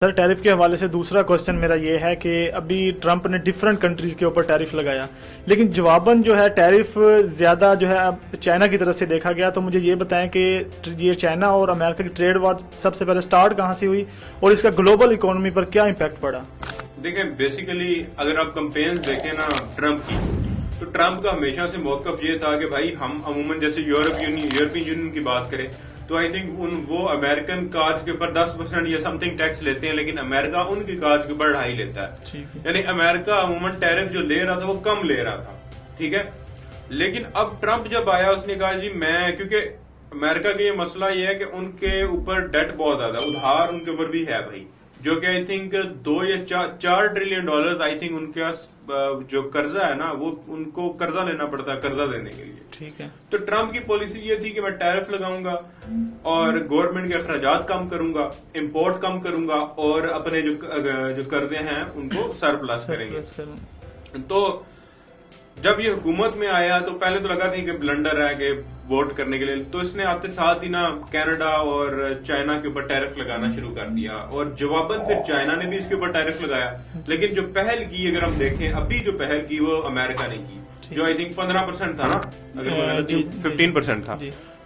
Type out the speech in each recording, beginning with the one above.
سر tariff کے حوالے سے دوسرا کوشچن میرا یہ ہے کہ ابھی ٹرمپ نے ڈفرینٹ کنٹریز کے اوپر ٹیرف لگایا، لیکن جواباً جو ہے ٹیرف زیادہ جو ہے چائنا کی طرف سے دیکھا گیا. تو مجھے یہ بتائیں کہ یہ چائنا اور امریکہ کی ٹریڈ وار سب سے پہلے سٹارٹ کہاں سے ہوئی اور اس کا گلوبل اکانومی پر کیا امپیکٹ پڑا؟ دیکھیں بیسیکلی اگر آپ کمپینز دیکھیں نا ٹرمپ کی، تو ٹرمپ کا ہمیشہ سے موقف یہ تھا کہ بھائی ہم عموماً جیسے یورپین یونین کی بات کریں تو آئی تھنک وہ امریکن کارز کے اوپر 10% یا سم تھنگ ٹیکس لیتے ہیں، لیکن امریکہ ان کی کارز کے اوپر 2.5 لیتا ہے. یعنی امریکہ عموماً ٹیرف جو لے رہا تھا وہ کم لے رہا تھا، ٹھیک ہے. لیکن اب ٹرمپ جب آیا اس نے کہا جی میں، کیونکہ امریکہ کا یہ مسئلہ یہ ہے کہ ان کے اوپر ڈیٹ بہت زیادہ، ادھار ان کے اوپر بھی ہے بھائی، جو کہ آئی تھنک 2 یا 4 trillion dollar I think in کا جو قرضہ ہے نا وہ ان کو قرضہ لینا پڑتا ہے قرضہ دینے کے لیے. ٹھیک ہے. تو ٹرمپ کی پالیسی یہ تھی کہ میں ٹیرف لگاؤں گا اور گورنمنٹ کے اخراجات کم کروں گا، امپورٹ کم کروں گا اور اپنے جو قرضے ہیں ان کو سرپلس کریں گے. تو جب یہ حکومت میں آیا تو پہلے تو لگا تھا کہ بلنڈر ہے کہ ووٹ کرنے کے لیے، تو اس نے آتے ساتھ ہی نا کینیڈا اور چائنا کے اوپر ٹیرف لگانا شروع کر دیا، اور جواباً پھر چائنا نے بھی اس کے اوپر ٹیرف لگایا. لیکن جو پہل کی اگر ہم دیکھیں ابھی جو پہل کی وہ امریکہ نے کی، جو آئی تھنک 15% تھا نا، اگر 15% تھا،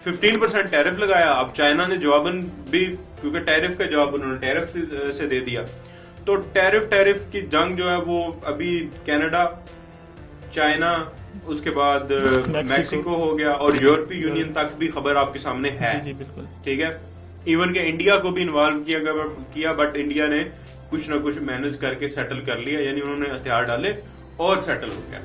15% ٹیرف لگایا. اب چائنا نے جواباً بھی، کیونکہ ٹیرف کا جواب انہوں نے ٹیرف سے دے دیا، تو ٹیرف کی جنگ جو ہے وہ ابھی کینیڈا، چائنا، اس کے بعد میکسیکو ہو گیا اور یورپی یونین تک بھی خبر آپ کے سامنے ہے. ٹھیک ہے. ایون کہ انڈیا کو بھی انوالو کیا بٹ انڈیا نے کچھ نہ کچھ مینج کر کے سیٹل کر لیا، یعنی انہوں نے ہتھیار ڈالے اور سیٹل ہو گیا.